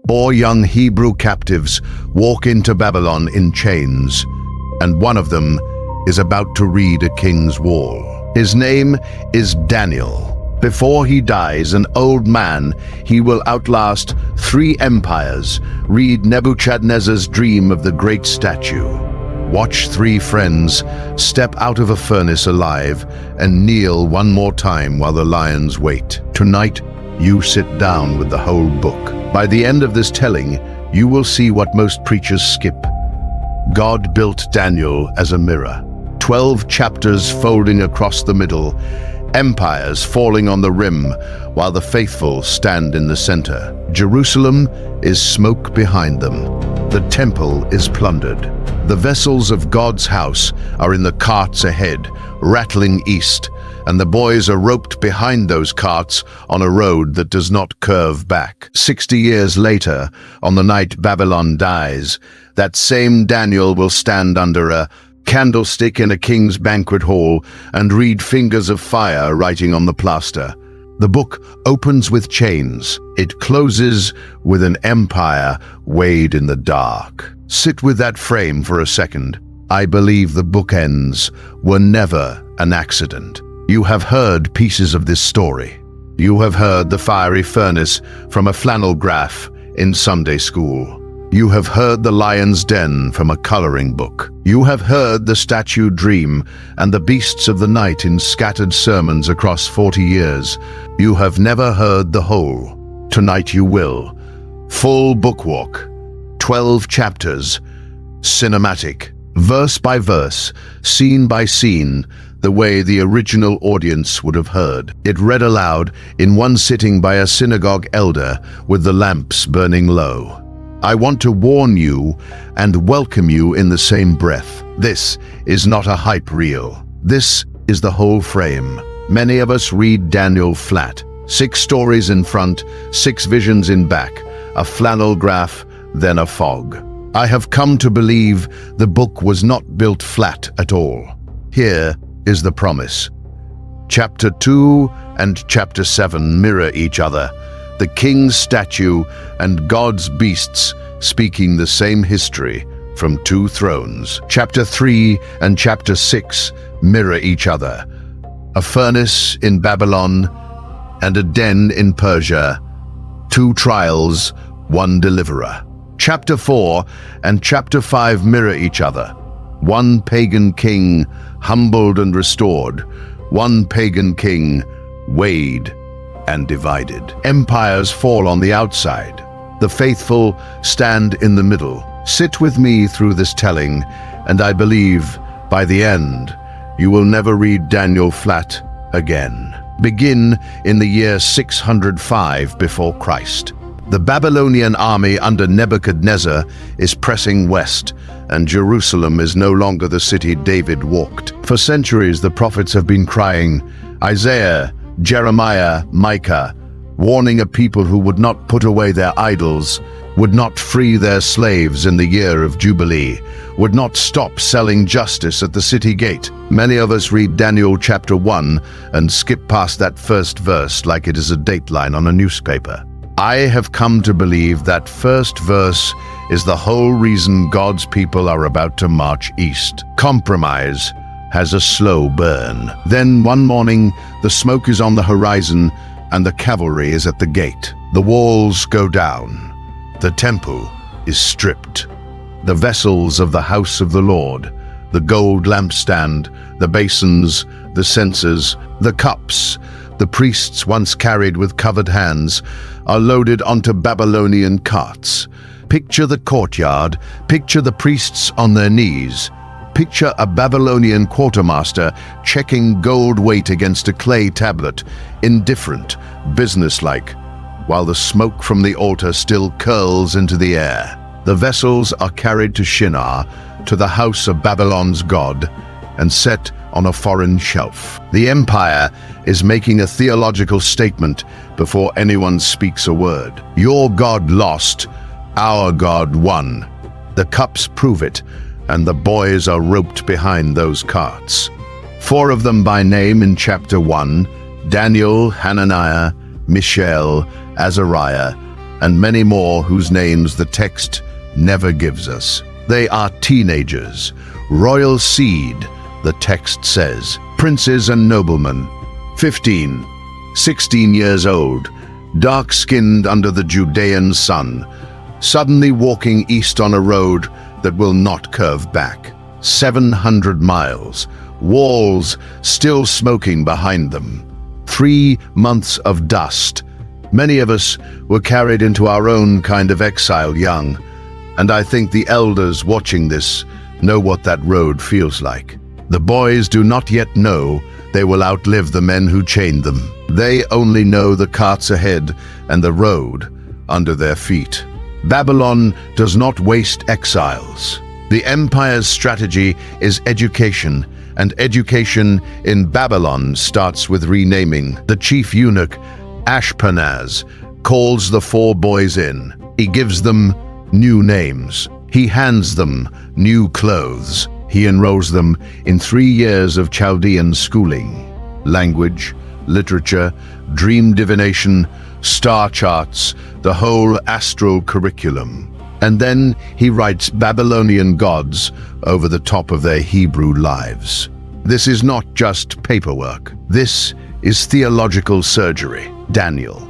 4 young Hebrew captives walk into Babylon in chains, and one of them is about to read a king's wall. His name is Daniel. Before he dies an old man, he will outlast 3 empires, read Nebuchadnezzar's dream of the great statue, watch 3 friends step out of a furnace alive, and kneel one more time while the lions wait. Tonight, you sit down with the whole book. By the end of this telling, you will see what most preachers skip. God built Daniel as a mirror. 12 chapters folding across the middle, empires falling on the rim, while the faithful stand in the center. Jerusalem is smoke behind them. The temple is plundered. The vessels of God's house are in the carts ahead, rattling east, and the boys are roped behind those carts on a road that does not curve back. 60 years later, on the night Babylon dies, that same Daniel will stand under a candlestick in a king's banquet hall and read fingers of fire writing on the plaster. The book opens with chains. It closes with an empire weighed in the dark. Sit with that frame for a second. I believe the bookends were never an accident. You have heard pieces of this story. You have heard the fiery furnace from a flannel graph in Sunday school. You have heard the lion's den from a coloring book. You have heard the statue dream and the beasts of the night in scattered sermons across 40 years. You have never heard the whole. Tonight you will. Full bookwalk, 12 chapters, cinematic, verse by verse, scene by scene, the way the original audience would have heard. It read aloud in one sitting by a synagogue elder with the lamps burning low. I want to warn you and welcome you in the same breath. This is not a hype reel. This is the whole frame. Many of us read Daniel flat. 6 stories in front, 6 visions in back, a flannel graph, then a fog. I have come to believe the book was not built flat at all. Here is the promise. Chapter 2 and Chapter 7 mirror each other. The king's statue and God's beasts speaking the same history from 2 thrones. Chapter 3 and Chapter 6 mirror each other. A furnace in Babylon and a den in Persia. 2 trials, 1 deliverer. Chapter 4 and Chapter 5 mirror each other. 1 pagan king humbled and restored. 1 pagan king weighed and divided. Empires fall on the outside. The faithful stand in the middle. Sit with me through this telling, and I believe by the end you will never read Daniel flat again. Begin in the year 605 before Christ. The Babylonian army under Nebuchadnezzar is pressing west, and Jerusalem is no longer the city David walked. For centuries the prophets have been crying, Isaiah, Jeremiah, Micah, warning a people who would not put away their idols, would not free their slaves in the year of Jubilee, would not stop selling justice at the city gate. Many of us read Daniel chapter 1 and skip past that first verse like it is a dateline on a newspaper. I have come to believe that first verse is the whole reason God's people are about to march east. Compromise has a slow burn. Then one morning, the smoke is on the horizon and the cavalry is at the gate. The walls go down. The temple is stripped. The vessels of the house of the Lord, the gold lampstand, the basins, the censers, the cups, the priests once carried with covered hands, are loaded onto Babylonian carts. Picture the courtyard, picture the priests on their knees. Picture a Babylonian quartermaster checking gold weight against a clay tablet, indifferent, businesslike, while the smoke from the altar still curls into the air. The vessels are carried to Shinar, to the house of Babylon's god, and set on a foreign shelf. The empire is making a theological statement before anyone speaks a word. Your God lost, our God won. The cups prove it, and the boys are roped behind those carts. 4 of them by name in chapter 1, Daniel, Hananiah, Mishael, Azariah, and many more whose names the text never gives us. They are teenagers, royal seed, the text says, princes and noblemen, 15, 16 years old, dark-skinned under the Judean sun, suddenly walking east on a road that will not curve back. 700 miles, walls still smoking behind them. 3 months of dust. Many of us were carried into our own kind of exile young, and I think the elders watching this know what that road feels like. The boys do not yet know they will outlive the men who chained them. They only know the carts ahead and the road under their feet. Babylon does not waste exiles. The empire's strategy is education, and education in Babylon starts with renaming. The chief eunuch, Ashpenaz, calls the 4 boys in. He gives them new names. He hands them new clothes. He enrolls them in 3 years of Chaldean schooling. Language, literature, dream divination, star charts, the whole astral curriculum. And then he writes Babylonian gods over the top of their Hebrew lives. This is not just paperwork. This is theological surgery. Daniel,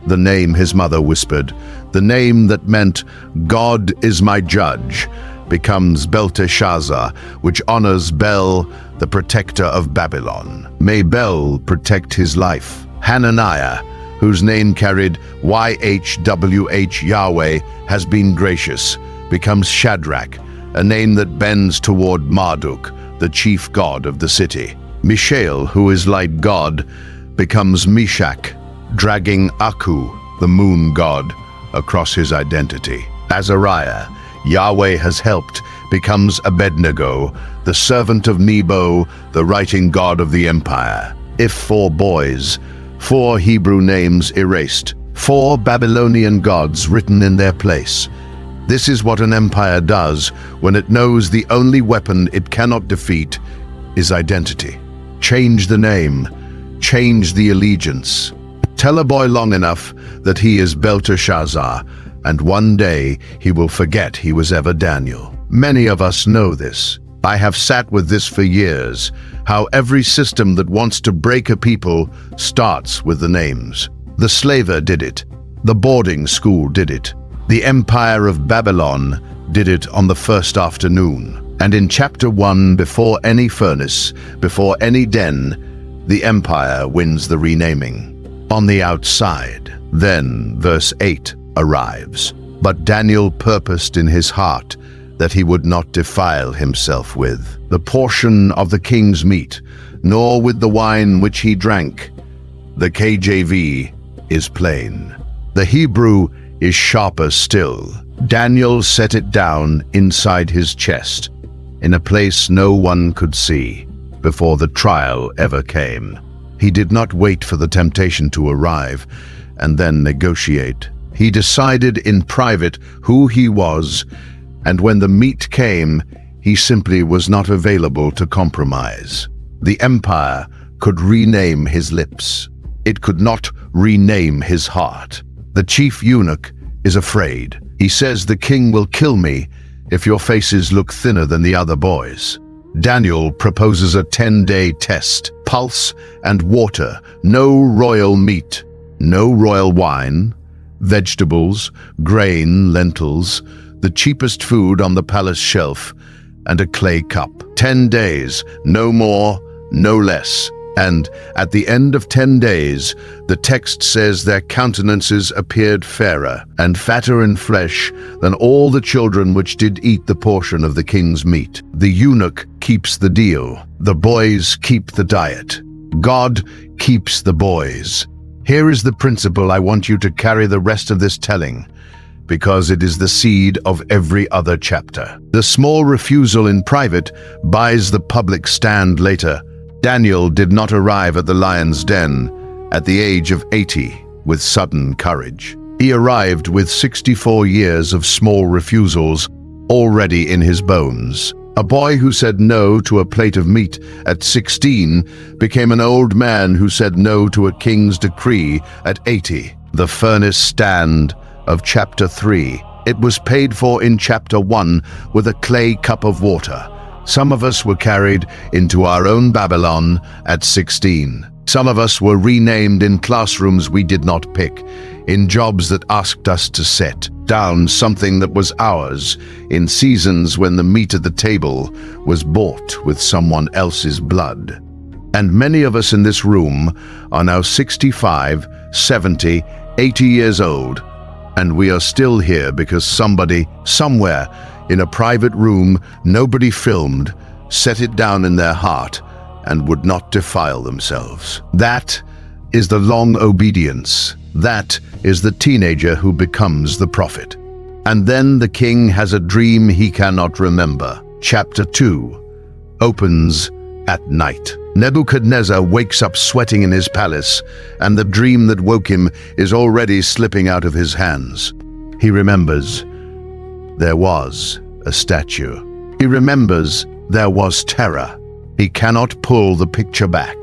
the name his mother whispered, the name that meant God is my judge, becomes Belteshazzar, which honors Bel, the protector of Babylon. May Bel protect his life. Hananiah, whose name carried YHWH Yahweh has been gracious, becomes Shadrach, a name that bends toward Marduk, the chief god of the city. Mishael, who is like God, becomes Meshach, dragging Aku, the moon god, across his identity. Azariah, Yahweh has helped, becomes Abednego, the servant of Nebo, the writing god of the empire. If 4 boys, 4 Hebrew names erased, 4 Babylonian gods written in their place. This is what an empire does when it knows the only weapon it cannot defeat is identity. Change the name, change the allegiance. Tell a boy long enough that he is Belteshazzar, and one day he will forget he was ever Daniel. Many of us know this. I have sat with this for years, how every system that wants to break a people starts with the names. The slaver did it. The boarding school did it. The Empire of Babylon did it on the first afternoon. And in chapter 1, before any furnace, before any den, the empire wins the renaming. On the outside, then verse 8 arrives. But Daniel purposed in his heart that he would not defile himself with the portion of the king's meat, nor with the wine which he drank. The KJV is plain. The Hebrew is sharper still. Daniel set it down inside his chest, in a place no one could see, before the trial ever came. He did not wait for the temptation to arrive and then negotiate. He decided in private who he was, and when the meat came, he simply was not available to compromise. The empire could rename his lips. It could not rename his heart. The chief eunuch is afraid. He says, "The king will kill me if your faces look thinner than the other boys." Daniel proposes a 10-day test. Pulse and water, no royal meat, no royal wine, vegetables, grain, lentils, the cheapest food on the palace shelf, and a clay cup. 10 days, no more, no less. And at the end of 10 days, the text says their countenances appeared fairer and fatter in flesh than all the children which did eat the portion of the king's meat. The eunuch keeps the deal. The boys keep the diet. God keeps the boys. Here is the principle I want you to carry the rest of this telling, because it is the seed of every other chapter. The small refusal in private buys the public stand later. Daniel did not arrive at the lion's den at the age of 80 with sudden courage. He arrived with 64 years of small refusals already in his bones. A boy who said no to a plate of meat at 16 became an old man who said no to a king's decree at 80. The furnace stand of chapter 3. It was paid for in chapter 1 with a clay cup of water. Some of us were carried into our own Babylon at 16. Some of us were renamed in classrooms we did not pick, in jobs that asked us to set down something that was ours, in seasons when the meat at the table was bought with someone else's blood. And many of us in this room are now 65, 70, 80 years old, and we are still here because somebody, somewhere, in a private room nobody filmed, set it down in their heart and would not defile themselves. That is the long obedience. That is the teenager who becomes the prophet. And then the king has a dream he cannot remember. Chapter 2 opens at night. Nebuchadnezzar wakes up sweating in his palace, and the dream that woke him is already slipping out of his hands. He remembers there was a statue. He remembers there was terror. He cannot pull the picture back.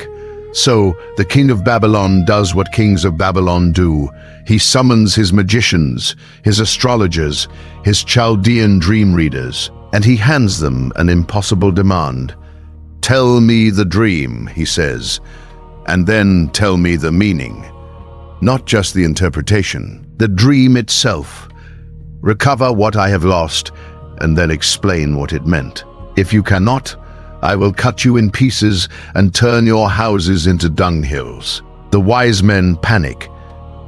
So the king of Babylon does what kings of Babylon do. He summons his magicians, his astrologers, his Chaldean dream readers, and he hands them an impossible demand. "Tell me the dream," he says, "and then tell me the meaning." Not just the interpretation, the dream itself. Recover what I have lost, and then explain what it meant. If you cannot, I will cut you in pieces and turn your houses into dunghills. The wise men panic.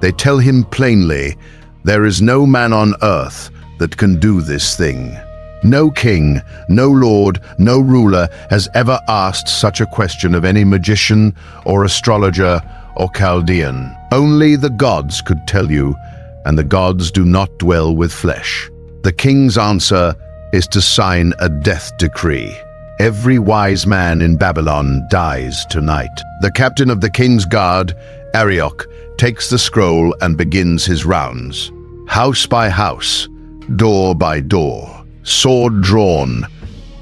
They tell him plainly, there is no man on earth that can do this thing. No king, no lord, no ruler has ever asked such a question of any magician or astrologer or Chaldean. Only the gods could tell you, and the gods do not dwell with flesh. The king's answer is to sign a death decree. Every wise man in Babylon dies tonight. The captain of the king's guard, Arioch, takes the scroll and begins his rounds. House by house, door by door, sword drawn,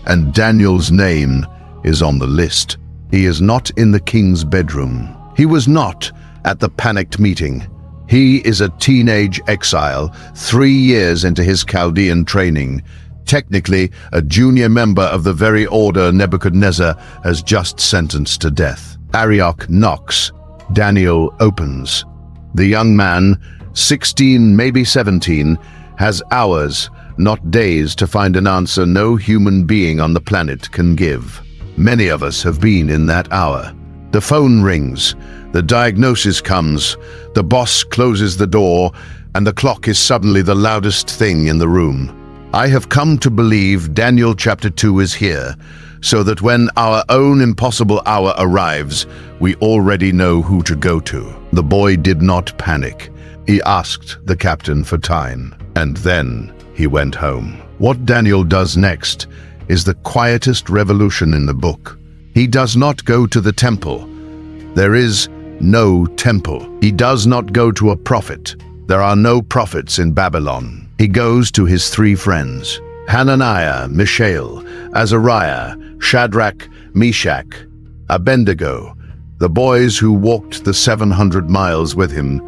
and Daniel's name is on the list. He is not in the king's bedroom. He was not at the panicked meeting. He is a teenage exile, 3 years into his Chaldean training. Technically, a junior member of the very order Nebuchadnezzar has just sentenced to death. Arioch knocks. Daniel opens. The young man, 16, maybe 17, has hours, not days, to find an answer no human being on the planet can give. Many of us have been in that hour. The phone rings, the diagnosis comes, the boss closes the door, and the clock is suddenly the loudest thing in the room. I have come to believe Daniel chapter 2 is here, so that when our own impossible hour arrives, we already know who to go to. The boy did not panic. He asked the captain for time, and then he went home. What Daniel does next is the quietest revolution in the book. He does not go to the temple. There is no temple. He does not go to a prophet. There are no prophets in Babylon. He goes to his 3 friends, Hananiah, Mishael, Azariah, Shadrach, Meshach, Abednego, the boys who walked the 700 miles with him,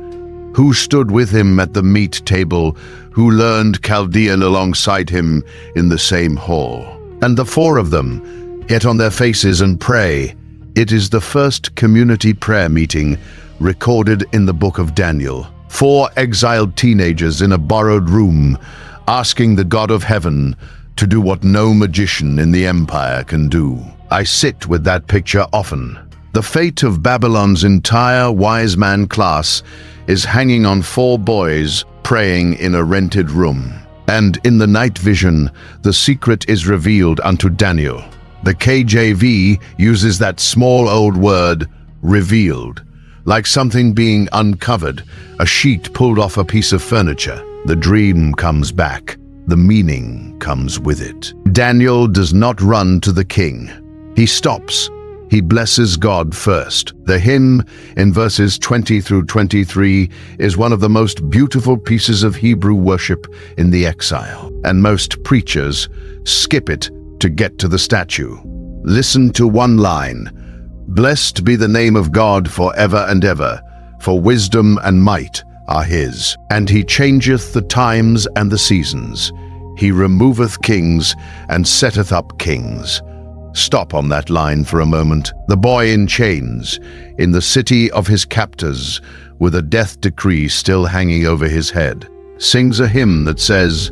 who stood with him at the meat table, who learned Chaldean alongside him in the same hall. And the 4 of them get on their faces and pray. It is the first community prayer meeting recorded in the book of Daniel. 4 exiled teenagers in a borrowed room, asking the God of heaven to do what no magician in the empire can do. I sit with that picture often. The fate of Babylon's entire wise man class is hanging on 4 boys praying in a rented room. And in the night vision, the secret is revealed unto Daniel. The KJV uses that small old word, revealed, like something being uncovered, a sheet pulled off a piece of furniture. The dream comes back. The meaning comes with it. Daniel does not run to the king. He stops. He blesses God first. The hymn in verses 20 through 23 is one of the most beautiful pieces of Hebrew worship in the exile, and most preachers skip it to get to the statue. Listen to one line. Blessed be the name of God forever and ever, for wisdom and might are his. And he changeth the times and the seasons. He removeth kings and setteth up kings. Stop on that line for a moment. The boy in chains, in the city of his captors, with a death decree still hanging over his head, sings a hymn that says,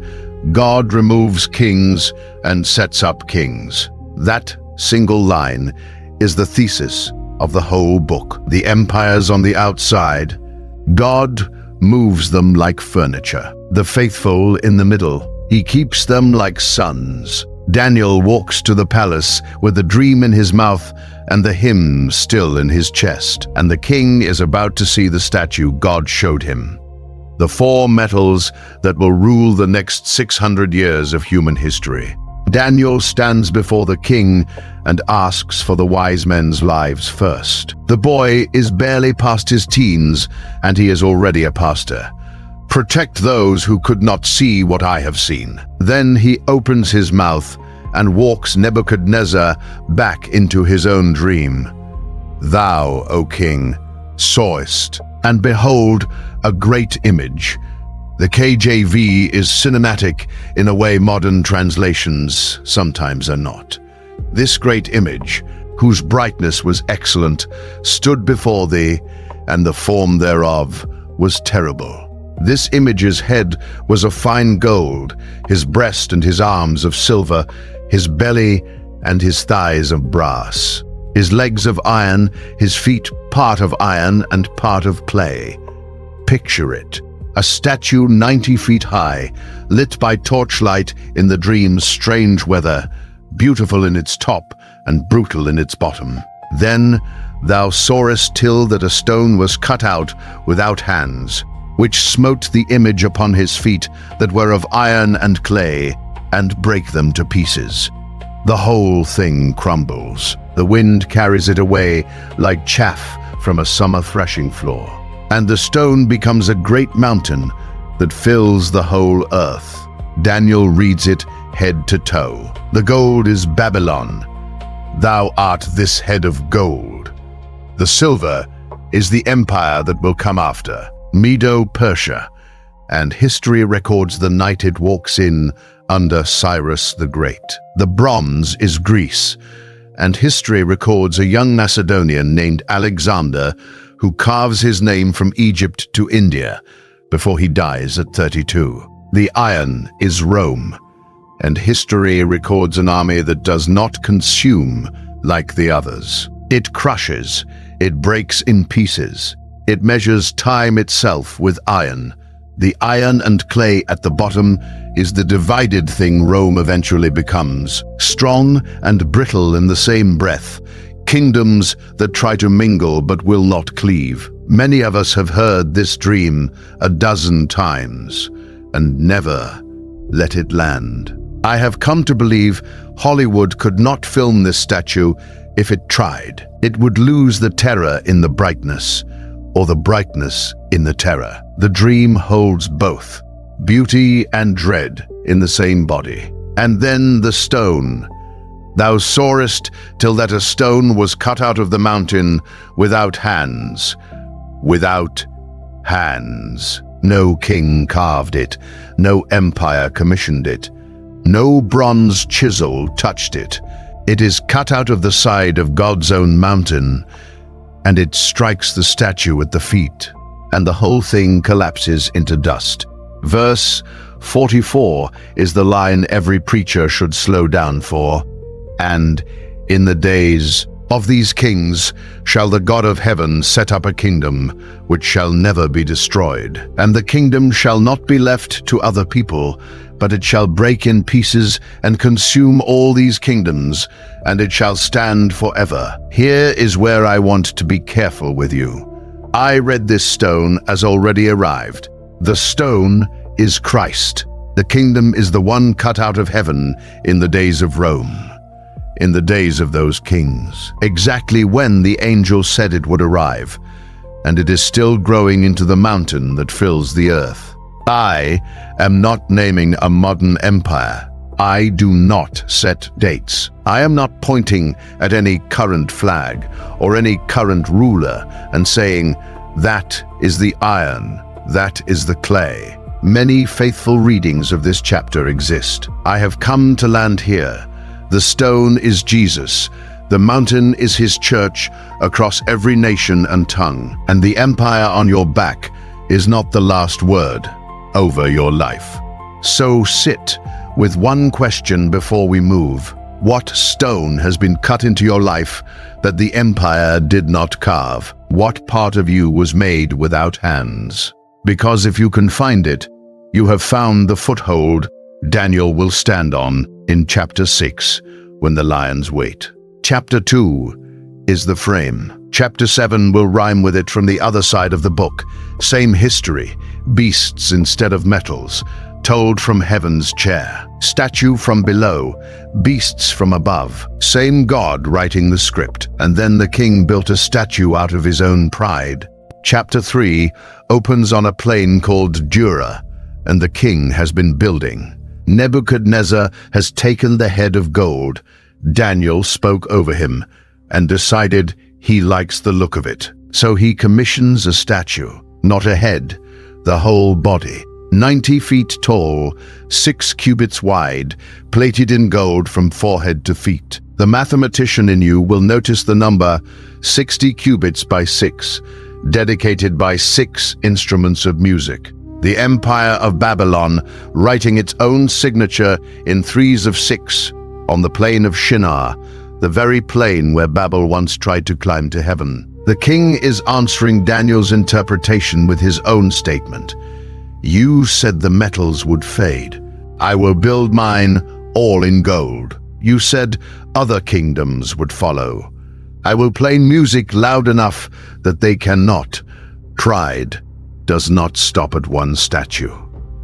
God removes kings and sets up kings. That single line is the thesis of the whole book. The empires on the outside, God moves them like furniture. The faithful in the middle, he keeps them like sons. Daniel walks to the palace with the dream in his mouth and the hymn still in his chest, and the king is about to see the statue God showed him. The four metals that will rule the next 600 years of human history. Daniel stands before the king and asks for the wise men's lives first. The boy is barely past his teens, and he is already a pastor. Protect those who could not see what I have seen. Then he opens his mouth and walks Nebuchadnezzar back into his own dream. Thou, O king, sawest, and behold, a great image. The KJV is cinematic in a way modern translations sometimes are not. This great image, whose brightness was excellent, stood before thee, and the form thereof was terrible. This image's head was of fine gold, his breast and his arms of silver, his belly and his thighs of brass, his legs of iron, his feet part of iron and part of clay. Picture it, a statue 90 feet high, lit by torchlight in the dream's strange weather, beautiful in its top and brutal in its bottom. Then thou sawest till that a stone was cut out without hands, which smote the image upon his feet that were of iron and clay, and brake them to pieces. The whole thing crumbles. The wind carries it away like chaff from a summer threshing floor. And the stone becomes a great mountain that fills the whole earth. Daniel reads it head to toe. The gold is Babylon. Thou art this head of gold. The silver is the empire that will come after, Medo-Persia, and history records the night it walks in under Cyrus the Great. The bronze is Greece, and history records a young Macedonian named Alexander who carves his name from Egypt to India before he dies at 32. The iron is Rome, and history records an army that does not consume like the others. It crushes, it breaks in pieces. It measures time itself with iron. The iron and clay at the bottom is the divided thing Rome eventually becomes, strong and brittle in the same breath, kingdoms that try to mingle but will not cleave. Many of us have heard this dream a dozen times and never let it land. I have come to believe Hollywood could not film this statue if it tried. It would lose the terror in the brightness, or the brightness in the terror. The dream holds both, beauty and dread in the same body. And then the stone. Thou sawest till that a stone was cut out of the mountain without hands. Without hands. No king carved it, no empire commissioned it, no bronze chisel touched it. It is cut out of the side of God's own mountain, and it strikes the statue at the feet, and the whole thing collapses into dust. Verse 44 is the line every preacher should slow down for. And in the days of these kings shall the God of heaven set up a kingdom which shall never be destroyed. And the kingdom shall not be left to other people, but it shall break in pieces and consume all these kingdoms, and it shall stand forever. Here is where I want to be careful with you. I read this stone as already arrived. The stone is Christ. The kingdom is the one cut out of heaven in the days of Rome, in the days of those kings, exactly when the angel said it would arrive, and it is still growing into the mountain that fills the earth. I am not naming a modern empire. I do not set dates. I am not pointing at any current flag or any current ruler and saying, that is the iron, that is the clay. Many faithful readings of this chapter exist. I have come to land here. The stone is Jesus. The mountain is his church across every nation and tongue. And the empire on your back is not the last word over your life. So sit with one question before we move. What stone has been cut into your life that the empire did not carve? What part of you was made without hands? Because if you can find it, you have found the foothold Daniel will stand on in chapter 6 when the lions wait. Chapter 2 is the frame. Chapter 7 will rhyme with it from the other side of the book. Same history, beasts instead of metals, told from heaven's chair. Statue from below, beasts from above. Same God writing the script, and then the king built a statue out of his own pride. Chapter 3 opens on a plain called Dura, and the king has been building. Nebuchadnezzar has taken the head of gold. Daniel spoke over him and decided he likes the look of it. So he commissions a statue, not a head, the whole body. 90 feet tall, 6 cubits wide, plated in gold from forehead to feet. The mathematician in you will notice the number 60 cubits by 6, dedicated by 6 instruments of music. The Empire of Babylon writing its own signature in 3s of 6 on the plain of Shinar, the very plain where Babel once tried to climb to heaven. The king is answering Daniel's interpretation with his own statement. You said the metals would fade. I will build mine all in gold. You said other kingdoms would follow. I will play music loud enough that they cannot. Pride does not stop at one statue.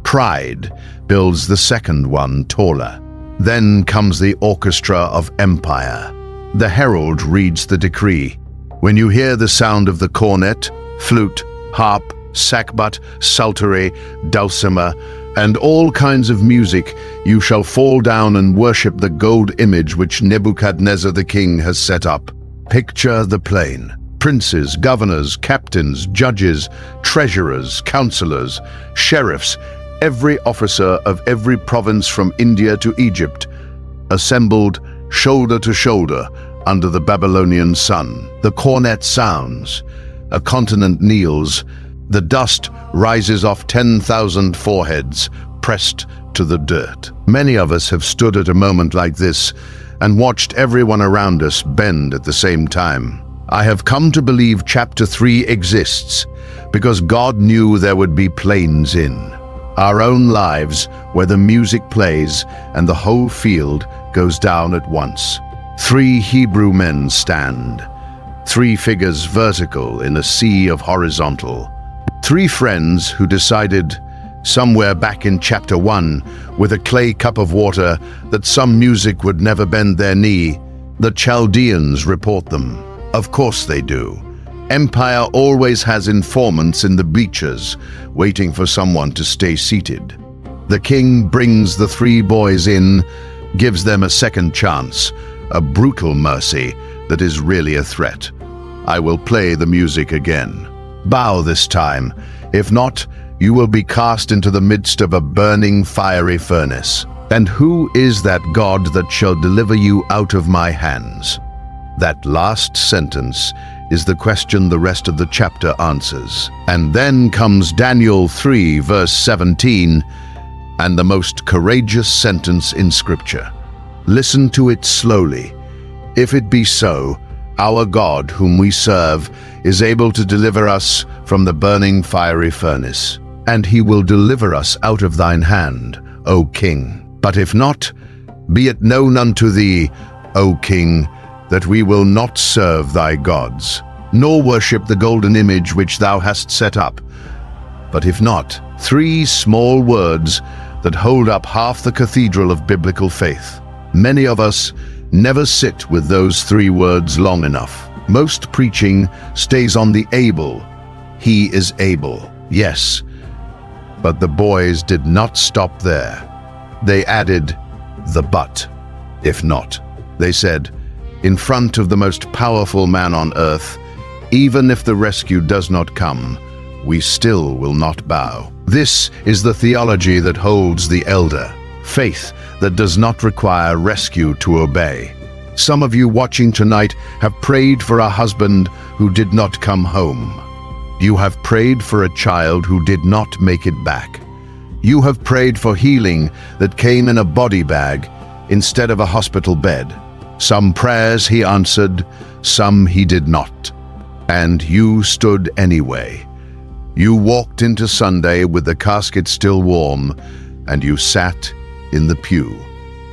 Pride builds the second one taller. Then comes the orchestra of empire. The herald reads the decree. When you hear the sound of the cornet, flute, harp, sackbut, psaltery, dulcimer, and all kinds of music, you shall fall down and worship the gold image which Nebuchadnezzar the king has set up. Picture the plain. Princes, governors, captains, judges, treasurers, counselors, sheriffs, every officer of every province from India to Egypt, assembled shoulder to shoulder under the Babylonian sun. The cornet sounds. A continent kneels. The dust rises off 10,000 foreheads, pressed to the dirt. Many of us have stood at a moment like this and watched everyone around us bend at the same time. I have come to believe chapter 3 exists because God knew there would be plains in our own lives where the music plays and the whole field goes down at once. 3 Hebrew men stand, 3 figures vertical in a sea of horizontal. 3 friends who decided somewhere back in chapter 1 with a clay cup of water that some music would never bend their knee. The Chaldeans report them. Of course they do. Empire always has informants in the bleachers, waiting for someone to stay seated. The king brings the 3 boys in, gives them a second chance, a brutal mercy that is really a threat. I will play the music again. Bow this time. If not, you will be cast into the midst of a burning fiery furnace. And who is that God that shall deliver you out of my hands? That last sentence is the question the rest of the chapter answers. And then comes Daniel 3 verse 17, and the most courageous sentence in Scripture. Listen to it slowly. If it be so, our God whom we serve is able to deliver us from the burning fiery furnace, and he will deliver us out of thine hand, O King. But if not, be it known unto thee, O King, that we will not serve thy gods, nor worship the golden image which thou hast set up. But if not, 3 small words that hold up half the cathedral of biblical faith. Many of us never sit with those 3 words long enough. Most preaching stays on the able. He is able, yes. But the boys did not stop there. They added the but. If not, they said, in front of the most powerful man on earth, even if the rescue does not come, we still will not bow. This is the theology that holds the elder, faith that does not require rescue to obey. Some of you watching tonight have prayed for a husband who did not come home. You have prayed for a child who did not make it back. You have prayed for healing that came in a body bag instead of a hospital bed. Some prayers he answered, some he did not. And you stood anyway. You walked into Sunday with the casket still warm, and you sat in the pew,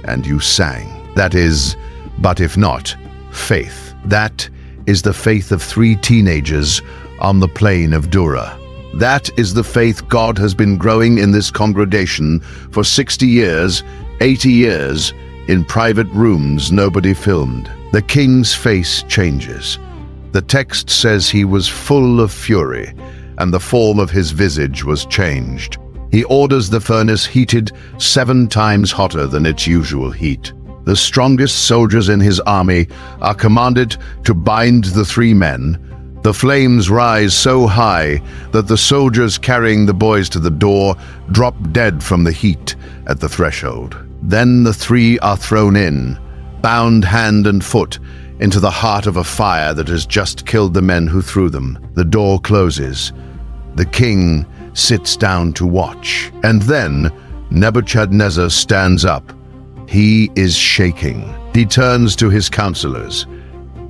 and you sang. That is, but if not, faith. That is the faith of 3 teenagers on the plain of Dura. That is the faith God has been growing in this congregation for 60 years, 80 years, in private rooms nobody filmed. The king's face changes. The text says he was full of fury, and the form of his visage was changed. He orders the furnace heated 7 times hotter than its usual heat. The strongest soldiers in his army are commanded to bind the 3 men. The flames rise so high that the soldiers carrying the boys to the door drop dead from the heat at the threshold. Then the 3 are thrown in, bound hand and foot, into the heart of a fire that has just killed the men who threw them. The door closes. The king sits down to watch. And then Nebuchadnezzar stands up. He is shaking. He turns to his counselors.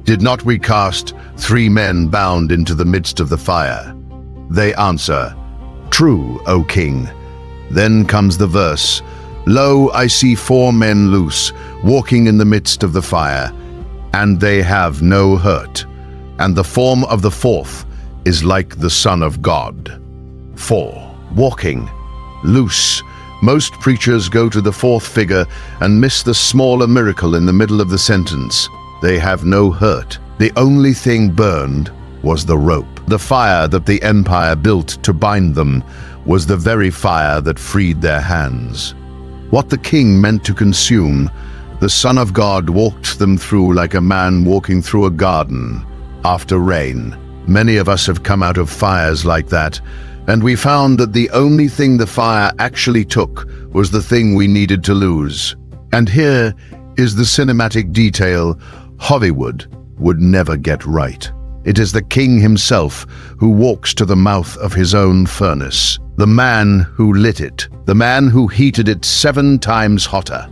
Did not we cast 3 men bound into the midst of the fire? They answer, True, O king. Then comes the verse, Lo, I see 4 men loose, walking in the midst of the fire, and they have no hurt. And the form of the 4th is like the Son of God. 4. Walking, loose. Most preachers go to the 4th figure and miss the smaller miracle in the middle of the sentence. They have no hurt. The only thing burned was the rope. The fire that the empire built to bind them was the very fire that freed their hands. What the king meant to consume, the Son of God walked them through like a man walking through a garden after rain. Many of us have come out of fires like that, and we found that the only thing the fire actually took was the thing we needed to lose. And here is the cinematic detail Hollywood would never get right. It is the king himself who walks to the mouth of his own furnace. The man who lit it. The man who heated it 7 times hotter.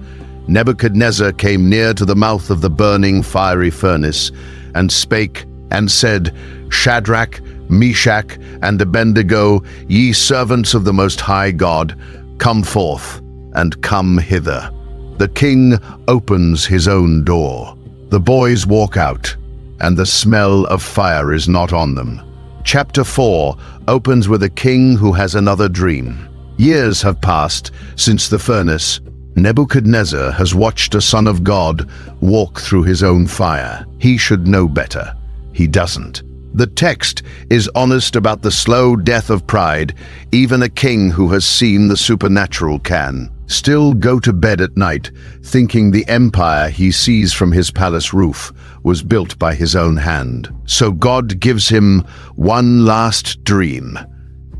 Nebuchadnezzar came near to the mouth of the burning fiery furnace and spake and said, Shadrach, Meshach, and Abednego, ye servants of the Most High God, come forth and come hither. The king opens his own door. The boys walk out, and the smell of fire is not on them. Chapter 4 opens with a king who has another dream. Years have passed since the furnace. Nebuchadnezzar has watched a son of God walk through his own fire. He should know better. He doesn't. The text is honest about the slow death of pride. Even a king who has seen the supernatural can still go to bed at night thinking the empire he sees from his palace roof was built by his own hand. So God gives him one last dream.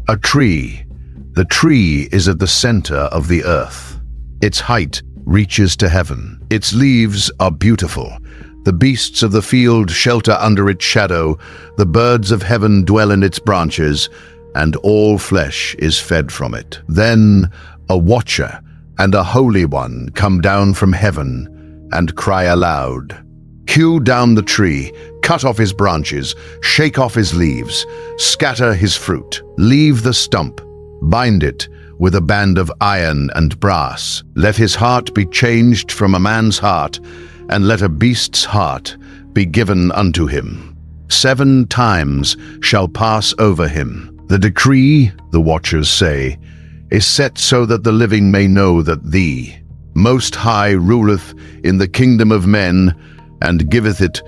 A tree. The tree is at the center of the earth. Its height reaches to heaven. Its leaves are beautiful. The beasts of the field shelter under its shadow. The birds of heaven dwell in its branches, and all flesh is fed from it. Then a watcher and a holy one come down from heaven and cry aloud. Hew down the tree, cut off his branches, shake off his leaves, scatter his fruit, leave the stump, bind it with a band of iron and brass. Let his heart be changed from a man's heart, and let a beast's heart be given unto him. 7 times shall pass over him. The decree, the watchers say, is set so that the living may know that thee, Most High, ruleth in the kingdom of men, and giveth it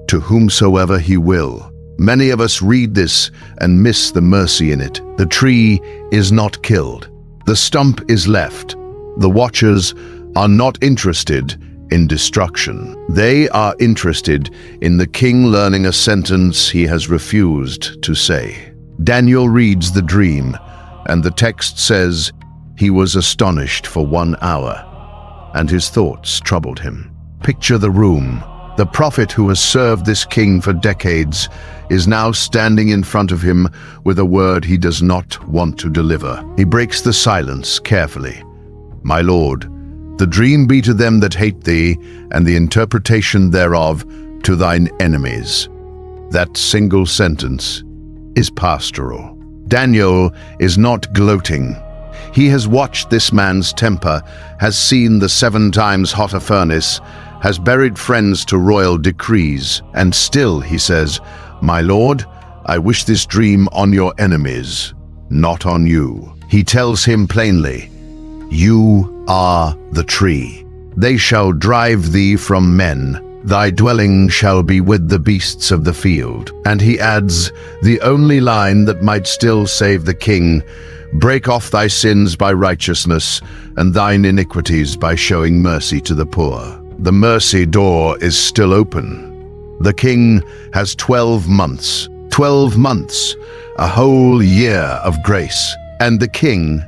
to whomsoever he will. Many of us read this and miss the mercy in it. The tree is not killed. The stump is left. The watchers are not interested in destruction. They are interested in the king learning a sentence he has refused to say. Daniel reads the dream, and the text says, "He was astonished for 1 hour, and his thoughts troubled him." Picture the room. The prophet who has served this king for decades is now standing in front of him with a word he does not want to deliver. He breaks the silence carefully. "My lord, the dream be to them that hate thee, and the interpretation thereof to thine enemies." That single sentence is pastoral. Daniel is not gloating. He has watched this man's temper, has seen the 7 times hotter furnace, has buried friends to royal decrees, and still he says, "My lord, I wish this dream on your enemies, not on you." He tells him plainly, "You are the tree. They shall drive thee from men. Thy dwelling shall be with the beasts of the field." And he adds the only line that might still save the king, "Break off thy sins by righteousness, and thine iniquities by showing mercy to the poor." The mercy door is still open. The king has 12 months. 12 months, a whole year of grace. And the king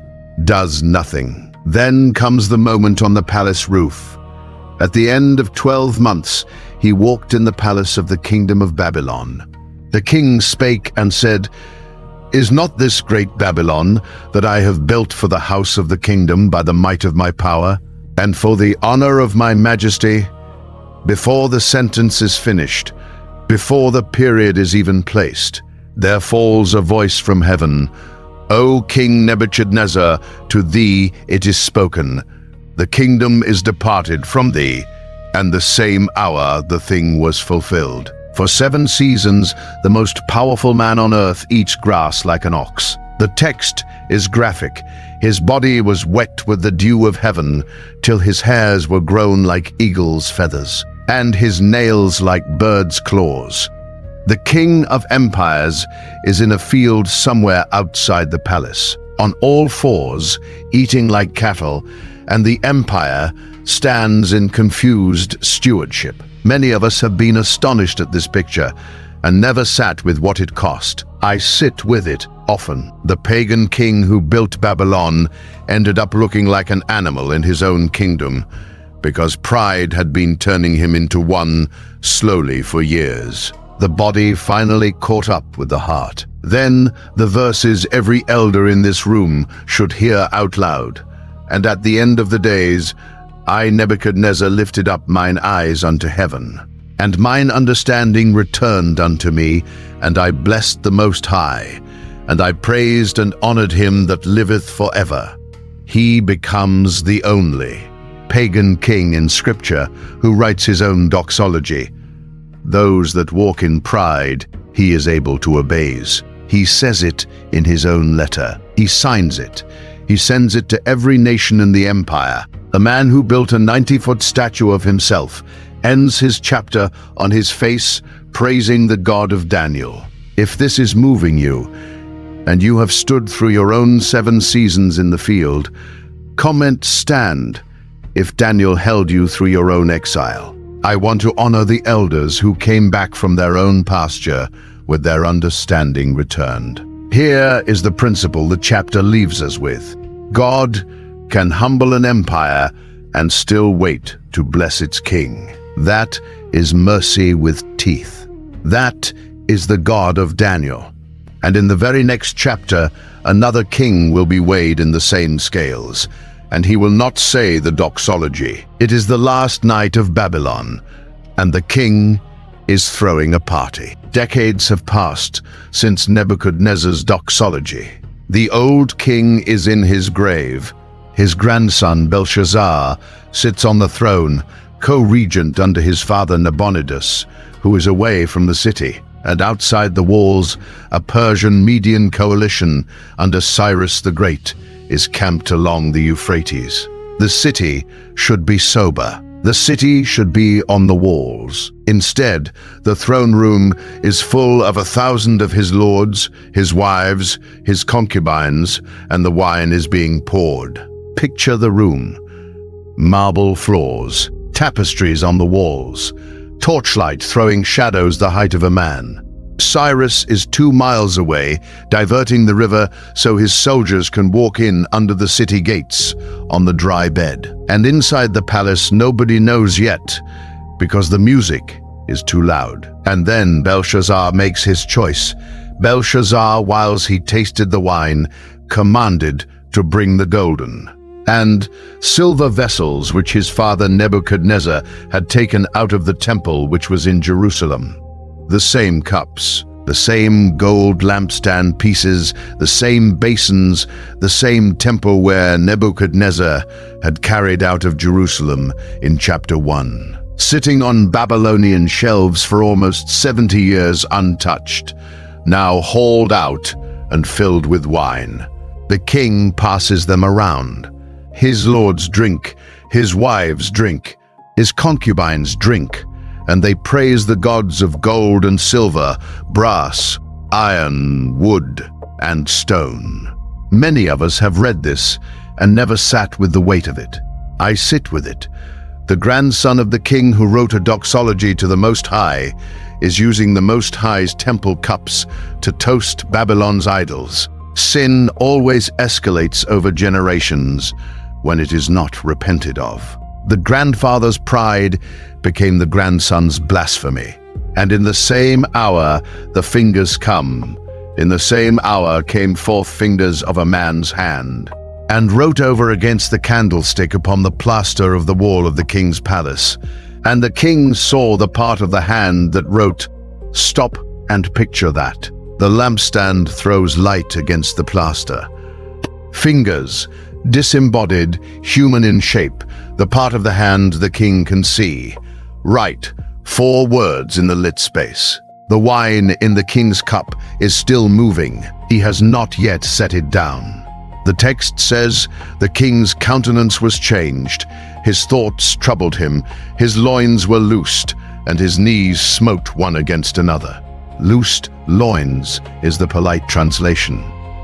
does nothing. Then comes the moment on the palace roof. At the end of 12 months, he walked in the palace of the kingdom of Babylon. The king spake and said, "Is not this great Babylon that I have built for the house of the kingdom by the might of my power, and for the honor of my majesty?" Before the sentence is finished, before the period is even placed, there falls a voice from heaven, "O King Nebuchadnezzar, to thee it is spoken. The kingdom is departed from thee, and the same hour the thing was fulfilled. For 7 seasons the most powerful man on earth eats grass like an ox." The text is graphic. His body was wet with the dew of heaven, till his hairs were grown like eagle's feathers, and his nails like birds' claws. The king of empires is in a field somewhere outside the palace, on all fours, eating like cattle, and the empire stands in confused stewardship. Many of us have been astonished at this picture and never sat with what it cost. I sit with it often. The pagan king who built Babylon ended up looking like an animal in his own kingdom because pride had been turning him into one slowly for years. The body finally caught up with the heart. Then the verses every elder in this room should hear out loud. "And at the end of the days, I, Nebuchadnezzar, lifted up mine eyes unto heaven, and mine understanding returned unto me, and I blessed the Most High, and I praised and honored him that liveth forever." He becomes the only pagan king in Scripture who writes his own doxology. Those that walk in pride, he is able to abase. He says it in his own letter. He signs it. He sends it to every nation in the empire. The man who built a 90-foot statue of himself ends his chapter on his face praising the God of Daniel. If this is moving you, and you have stood through your own 7 seasons in the field, comment "stand" if Daniel held you through your own exile. I want to honor the elders who came back from their own pasture with their understanding returned. Here is the principle the chapter leaves us with. God can humble an empire and still wait to bless its king. That is mercy with teeth. That is the God of Daniel. And in the very next chapter, another king will be weighed in the same scales, and he will not say the doxology. It is the last night of Babylon, and the king is throwing a party. Decades have passed since Nebuchadnezzar's doxology. The old king is in his grave. His grandson Belshazzar sits on the throne, co-regent under his father Nabonidus, who is away from the city. And outside the walls, a Persian-Median coalition under Cyrus the Great is camped along the Euphrates. The city should be sober. The city should be on the walls. Instead, the throne room is full of 1,000 of his lords, his wives, his concubines, and the wine is being poured. Picture the room. Marble floors, tapestries on the walls, torchlight throwing shadows the height of a man. Cyrus is 2 miles away, diverting the river so his soldiers can walk in under the city gates on the dry bed. And inside the palace, nobody knows yet, because the music is too loud. And then Belshazzar makes his choice. Belshazzar, whilst he tasted the wine, commanded to bring the golden and silver vessels which his father Nebuchadnezzar had taken out of the temple which was in Jerusalem. The same cups, the same gold lampstand pieces, the same basins, the same templeware Nebuchadnezzar had carried out of Jerusalem in chapter 1, sitting on Babylonian shelves for almost 70 years untouched, now hauled out and filled with wine. The king passes them around. His lords drink, his wives drink, his concubines drink, and they praise the gods of gold and silver, brass, iron, wood, and stone. Many of us have read this and never sat with the weight of it. I sit with it. The grandson of the king who wrote a doxology to the Most High is using the Most High's temple cups to toast Babylon's idols. Sin always escalates over generations when it is not repented of. The grandfather's pride became the grandson's blasphemy. And in the same hour the fingers come. In the same hour came forth fingers of a man's hand, and wrote over against the candlestick upon the plaster of the wall of the king's palace. And the king saw the part of the hand that wrote, "Stop and picture that." The lampstand throws light against the plaster. Fingers, disembodied, human in shape, the part of the hand the king can see. Write 4 words in the lit space. The wine in the king's cup is still moving. He has not yet set it down. The text says, "The king's countenance was changed. His thoughts troubled him. His loins were loosed, and his knees smote one against another." Loosed loins is the polite translation.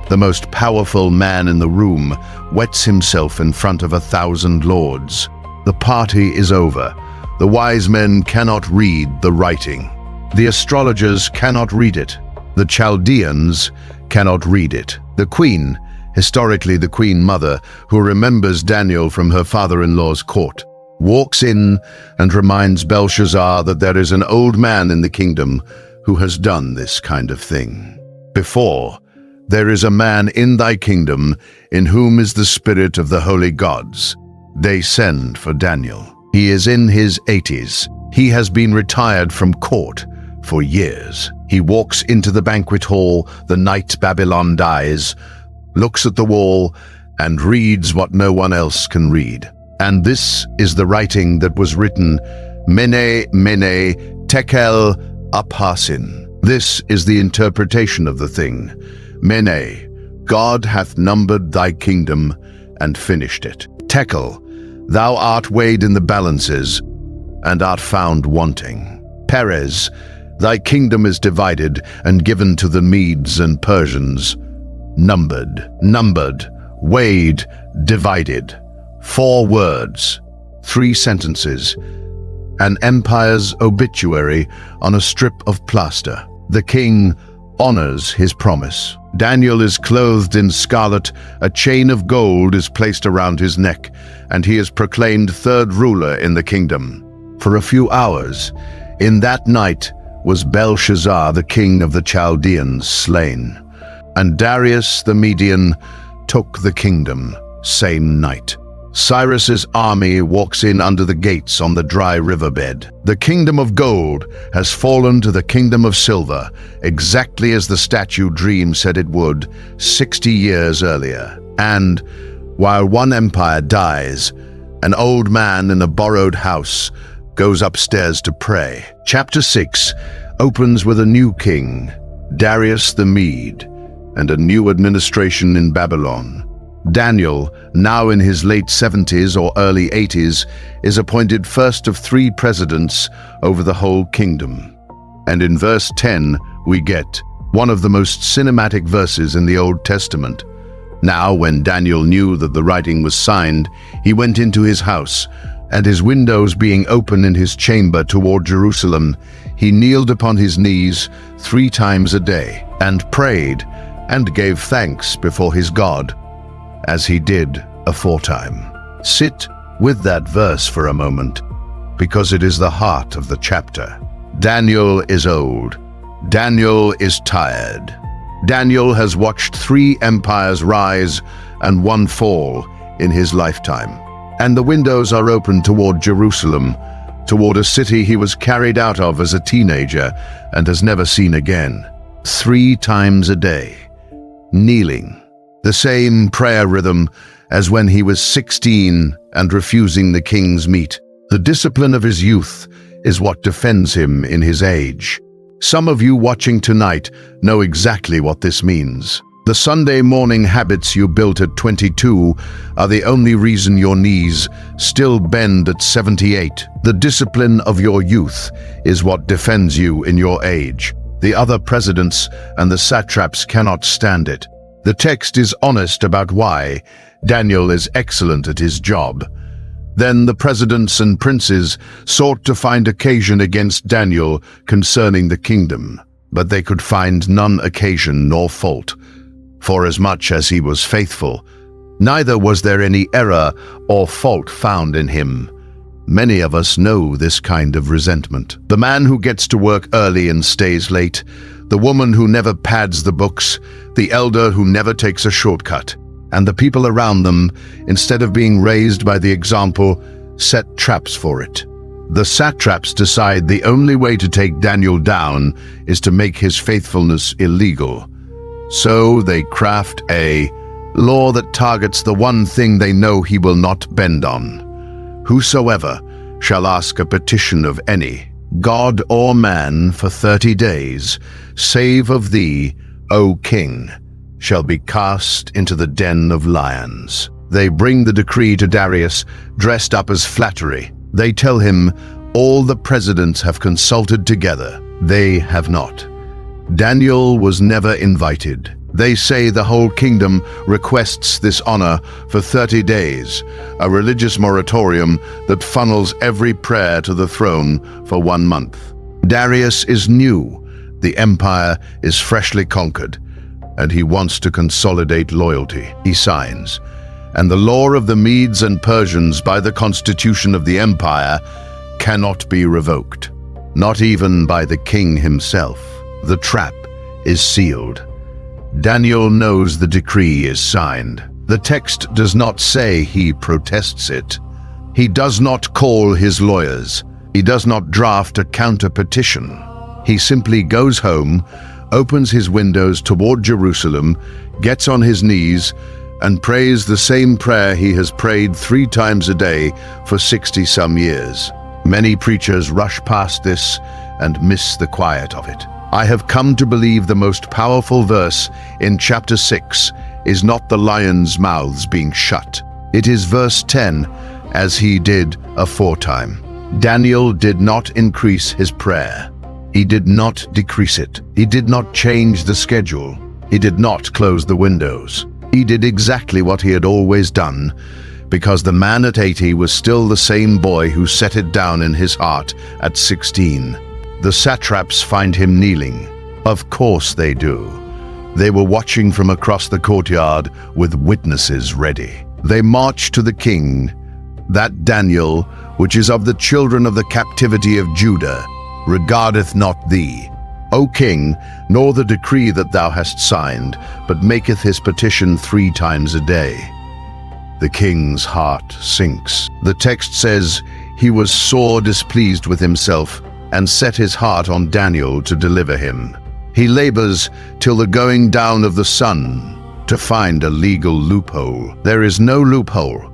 The most powerful man in the room wets himself in front of 1,000 lords. The party is over. The wise men cannot read the writing. The astrologers cannot read it. The Chaldeans cannot read it. The queen, historically the queen mother, who remembers Daniel from her father-in-law's court, walks in and reminds Belshazzar that there is an old man in the kingdom who has done this kind of thing before. There is a man in thy kingdom in whom is the spirit of the holy gods. They send for Daniel. He is in his 80s. He has been retired from court for years. He walks into the banquet hall the night Babylon dies, looks at the wall, and reads what no one else can read. And this is the writing that was written, Mene, Mene, Tekel, Upharsin. This is the interpretation of the thing. Mene, God hath numbered thy kingdom and finished it. Tekel, thou art weighed in the balances and art found wanting. Perez, thy kingdom is divided and given to the Medes and Persians. Numbered, weighed, divided. 4 words, 3 sentences. An empire's obituary on a strip of plaster. The king honors his promise. Daniel is clothed in scarlet, a chain of gold is placed around his neck, and he is proclaimed 3rd ruler in the kingdom. For a few hours, in that night, was Belshazzar, the king of the Chaldeans, slain. And Darius the Median took the kingdom same night. Cyrus's army walks in under the gates on the dry riverbed. The kingdom of gold has fallen to the kingdom of silver, exactly as the statue dream said it would 60 years earlier. And while one empire dies, an old man in a borrowed house goes upstairs to pray. Chapter 6 opens with a new king, Darius the Mede, and a new administration in Babylon. Daniel, now in his late 70s or early 80s, is appointed first of 3 presidents over the whole kingdom. And in verse 10, we get one of the most cinematic verses in the Old Testament. Now, when Daniel knew that the writing was signed, he went into his house And his windows being open in his chamber toward Jerusalem, he kneeled upon his knees 3 times a day, and prayed, and gave thanks before his God, as he did aforetime. Sit with that verse for a moment, because it is the heart of the chapter. Daniel is old. Daniel is tired. Daniel has watched 3 empires rise and 1 fall in his lifetime. And the windows are open toward Jerusalem, toward a city he was carried out of as a teenager and has never seen again. 3 times a day, kneeling, the same prayer rhythm as when he was 16 and refusing the king's meat. The discipline of his youth is what defends him in his age. Some of you watching tonight know exactly what this means. The Sunday morning habits you built at 22 are the only reason your knees still bend at 78. The discipline of your youth is what defends you in your age. The other presidents and the satraps cannot stand it. The text is honest about why Daniel is excellent at his job. Then the presidents and princes sought to find occasion against Daniel concerning the kingdom, but they could find none occasion nor fault. Forasmuch as he was faithful, neither was there any error or fault found in him. Many of us know this kind of resentment. The man who gets to work early and stays late, the woman who never pads the books, the elder who never takes a shortcut, and the people around them, instead of being raised by the example, set traps for it. The satraps decide the only way to take Daniel down is to make his faithfulness illegal. So they craft a law that targets the one thing they know he will not bend on. Whosoever shall ask a petition of any, God or man, for 30 days, save of thee, O king, shall be cast into the den of lions. They bring the decree to Darius, dressed up as flattery. They tell him, all the presidents have consulted together. They have not. Daniel was never invited. They say the whole kingdom requests this honor for 30 days, a religious moratorium that funnels every prayer to the throne for 1 month. Darius is new. The empire is freshly conquered, and he wants to consolidate loyalty. He signs. And the law of the Medes and Persians by the constitution of the empire cannot be revoked, not even by the king himself. The trap is sealed. Daniel knows the decree is signed. The text does not say he protests it. He does not call his lawyers. He does not draft a counter-petition. He simply goes home, opens his windows toward Jerusalem, gets on his knees, and prays the same prayer he has prayed 3 times a day for 60-some years. Many preachers rush past this and miss the quiet of it. I have come to believe the most powerful verse in chapter 6 is not the lions' mouths being shut. It is verse 10, as he did aforetime. Daniel did not increase his prayer. He did not decrease it. He did not change the schedule. He did not close the windows. He did exactly what he had always done, because the man at 80 was still the same boy who set it down in his heart at 16. The satraps find him kneeling. Of course they do. They were watching from across the courtyard with witnesses ready. They march to the king, that Daniel, which is of the children of the captivity of Judah, regardeth not thee, O king, nor the decree that thou hast signed, but maketh his petition 3 times a day. The king's heart sinks. The text says, he was sore displeased with himself, and set his heart on Daniel to deliver him. He labors till the going down of the sun to find a legal loophole. There is no loophole.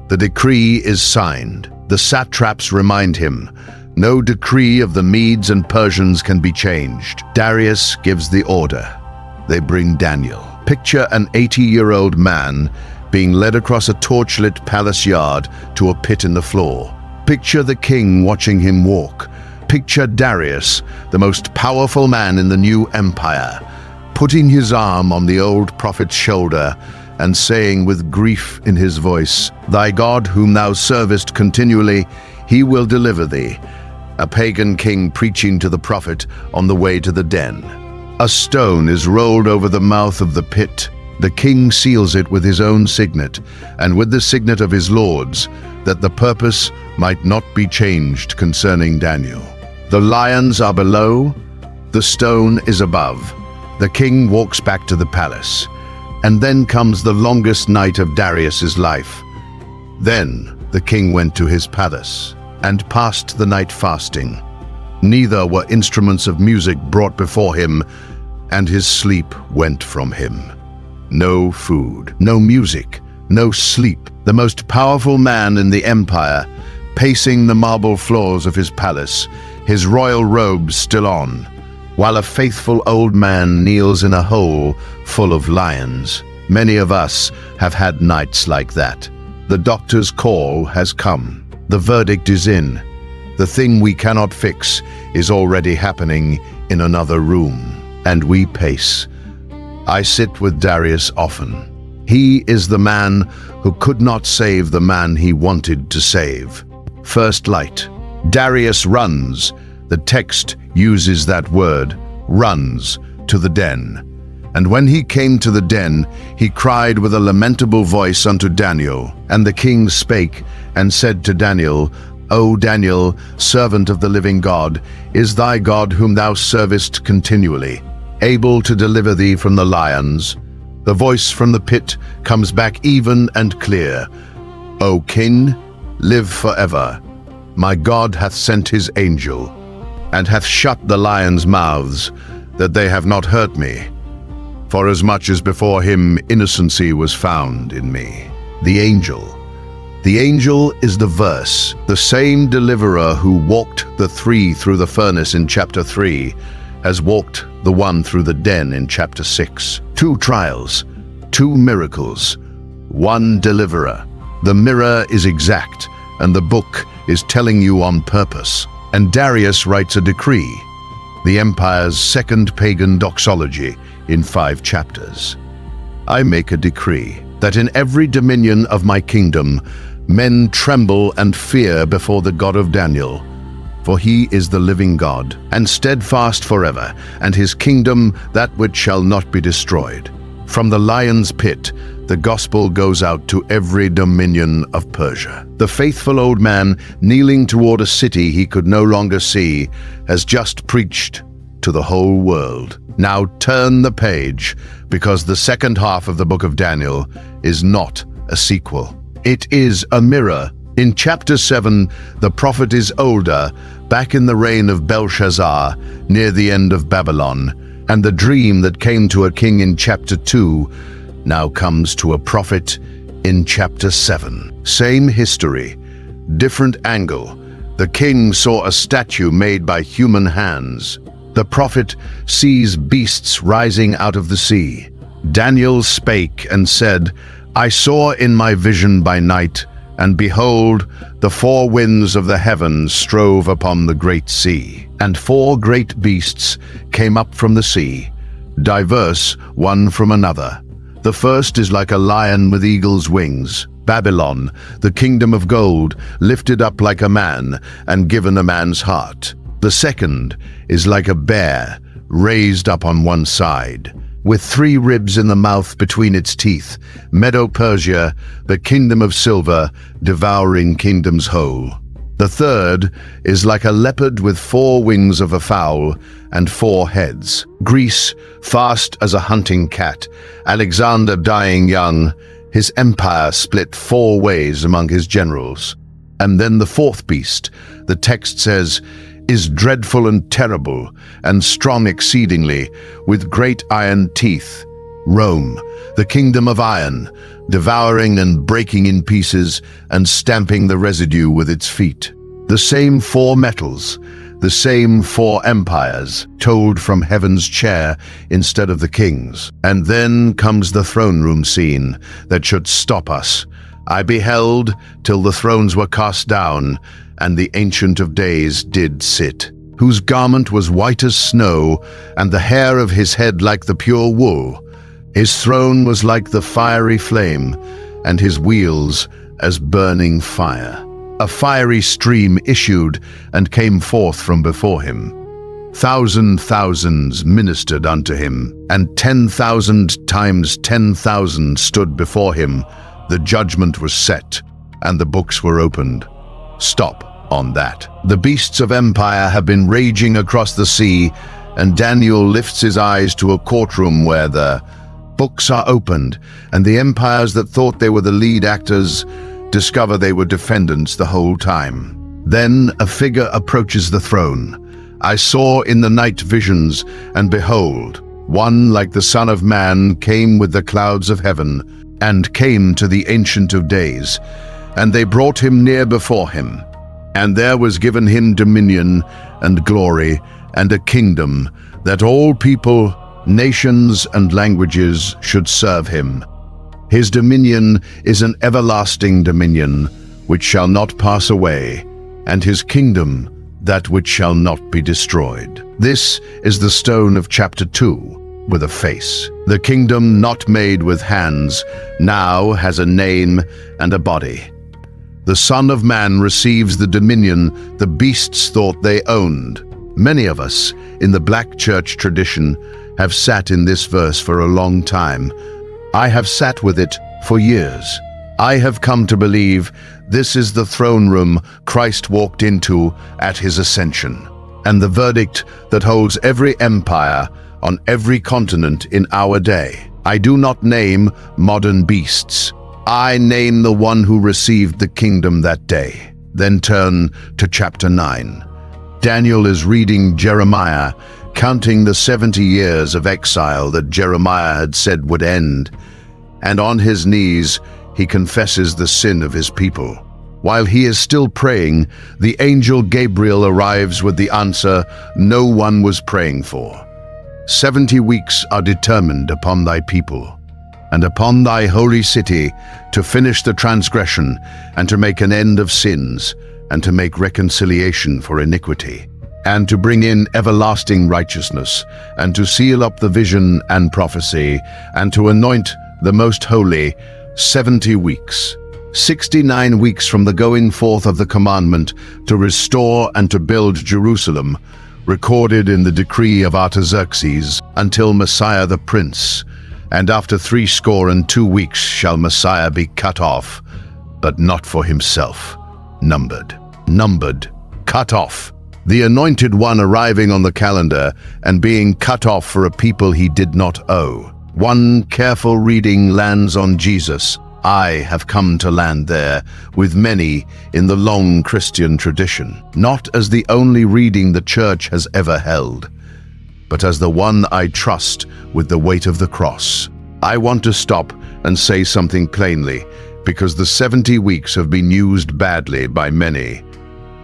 The decree is signed. The satraps remind him, no decree of the Medes and Persians can be changed. Darius gives the order. They bring Daniel. Picture an 80-year-old man being led across a torchlit palace yard to a pit in the floor. Picture the king watching him walk. Picture Darius, the most powerful man in the new empire, putting his arm on the old prophet's shoulder and saying with grief in his voice, "Thy God whom thou servest continually, he will deliver thee." A pagan king preaching to the prophet on the way to the den. A stone is rolled over the mouth of the pit. The king seals it with his own signet, and with the signet of his lords, that the purpose might not be changed concerning Daniel. The lions are below, the stone is above. The king walks back to the palace, and then comes the longest night of Darius's life. Then the king went to his palace, and passed the night fasting. Neither were instruments of music brought before him, and his sleep went from him. No food, no music, no sleep. The most powerful man in the empire, pacing the marble floors of his palace, his royal robes still on, while a faithful old man kneels in a hole full of lions. Many of us have had nights like that. The doctor's call has come. The verdict is in. The thing we cannot fix is already happening in another room, and we pace. I sit with Darius often. He is the man who could not save the man he wanted to save. First light. Darius runs. The text uses that word, runs, to the den. And when he came to the den, he cried with a lamentable voice unto Daniel. And the king spake, and said to Daniel, O Daniel, servant of the living God, is thy God whom thou servest continually, able to deliver thee from the lions? The voice from the pit comes back even and clear. O king, live forever. My God hath sent his angel, and hath shut the lions' mouths, that they have not hurt me. For as much as before him innocency was found in me. The angel is the verse, the same deliverer who walked the three through the furnace in chapter 3, has walked the one through the den in chapter 6. 2 trials, 2 miracles, 1 deliverer. The mirror is exact, and the book is telling you on purpose. And Darius writes a decree, the empire's second pagan doxology, in 5 chapters. I make a decree that in every dominion of my kingdom men tremble and fear before the God of Daniel, for he is the living God, and steadfast forever, and his kingdom that which shall not be destroyed. From the lion's pit the gospel goes out to every dominion of Persia. The faithful old man, kneeling toward a city he could no longer see, has just preached to the whole world. Now turn the page, because the second half of the book of Daniel is not a sequel. It is a mirror. In chapter 7, the prophet is older, back in the reign of Belshazzar, near the end of Babylon, and the dream that came to a king in chapter 2 now comes to a prophet in chapter 7. Same history, different angle. The king saw a statue made by human hands. The prophet sees beasts rising out of the sea. Daniel spake and said, I saw in my vision by night, and behold, the 4 winds of the heavens strove upon the great sea. And 4 great beasts came up from the sea, diverse one from another. The first is like a lion with eagle's wings. Babylon, the kingdom of gold, lifted up like a man, and given a man's heart. The second is like a bear, raised up on one side, with 3 ribs in the mouth between its teeth. Medo-Persia, the kingdom of silver, devouring kingdoms whole. The third is like a leopard with 4 wings of a fowl and 4 heads. Greece, fast as a hunting cat. Alexander dying young. His empire split 4 ways among his generals. And then the 4th beast, the text says, is dreadful and terrible, and strong exceedingly, with great iron teeth. Rome, the kingdom of iron, devouring and breaking in pieces, and stamping the residue with its feet. The same 4 metals, the same 4 empires, told from heaven's chair instead of the king's. And then comes the throne room scene that should stop us. I beheld till the thrones were cast down, and the Ancient of Days did sit, whose garment was white as snow, and the hair of his head like the pure wool. His throne was like the fiery flame, and his wheels as burning fire. A fiery stream issued and came forth from before him. Thousands ministered unto him, and 10,000 times 10,000 stood before him. The judgment was set, and the books were opened. Stop on that. The beasts of empire have been raging across the sea, and Daniel lifts his eyes to a courtroom where the books are opened, and the empires that thought they were the lead actors discover they were defendants the whole time. Then a figure approaches the throne. I saw in the night visions, and behold, one like the Son of Man came with the clouds of heaven, and came to the Ancient of Days. And they brought him near before him. And there was given him dominion and glory and a kingdom, that all people, nations, and languages should serve him. His dominion is an everlasting dominion, which shall not pass away, and his kingdom that which shall not be destroyed. This is the stone of chapter 2, with a face. The kingdom not made with hands now has a name and a body. The Son of Man receives the dominion the beasts thought they owned. Many of us, in the black church tradition, have sat in this verse for a long time. I have sat with it for years. I have come to believe this is the throne room Christ walked into at his ascension, and the verdict that holds every empire on every continent in our day. I do not name modern beasts. I name the one who received the kingdom that day. Then turn to chapter 9. Daniel is reading Jeremiah, counting the 70 years of exile that Jeremiah had said would end, and on his knees he confesses the sin of his people. While he is still praying, the angel Gabriel arrives with the answer no one was praying for. 70 weeks are determined upon thy people, and upon thy holy city, to finish the transgression, and to make an end of sins, and to make reconciliation for iniquity, and to bring in everlasting righteousness, and to seal up the vision and prophecy, and to anoint the most holy. 70 weeks. 69 weeks from the going forth of the commandment to restore and to build Jerusalem, recorded in the decree of Artaxerxes, until Messiah the Prince. And after 62 weeks shall Messiah be cut off, but not for himself. Numbered, cut off. The anointed one arriving on the calendar and being cut off for a people he did not owe. One careful reading lands on Jesus. I have come to land there with many in the long Christian tradition, not as the only reading the church has ever held, but as the one I trust with the weight of the cross. I want to stop and say something plainly, because the 70 weeks have been used badly by many.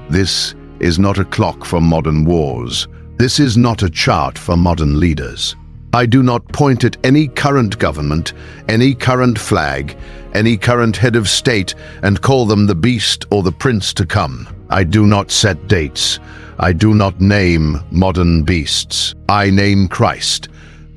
This is not a clock for modern wars. This is not a chart for modern leaders. I do not point at any current government, any current flag, any current head of state and call them the beast or the prince to come. I do not set dates. I do not name modern beasts. I name Christ.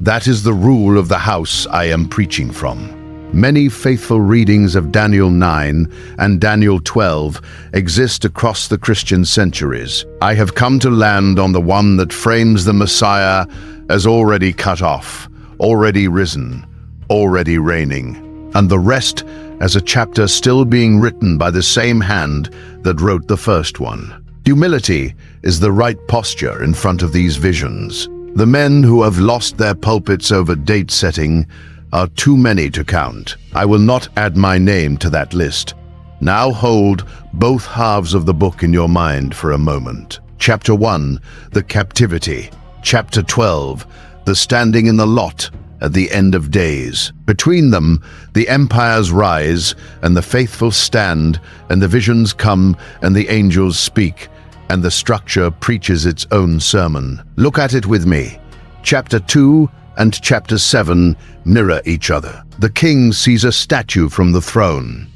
That is the rule of the house I am preaching from. Many faithful readings of Daniel 9 and Daniel 12 exist across the Christian centuries. I have come to land on the one that frames the Messiah as already cut off, already risen, already reigning, and the rest as a chapter still being written by the same hand that wrote the first one. Humility is the right posture in front of these visions. The men who have lost their pulpits over date setting are too many to count. I will not add my name to that list. Now hold both halves of the book in your mind for a moment. Chapter 1, the captivity. Chapter 12, the standing in the lot at the end of days. Between them, the empires rise, and the faithful stand, and the visions come, and the angels speak, and the structure preaches its own sermon. Look at it with me. Chapter 2 and Chapter 7 mirror each other. The king sees a statue from the throne.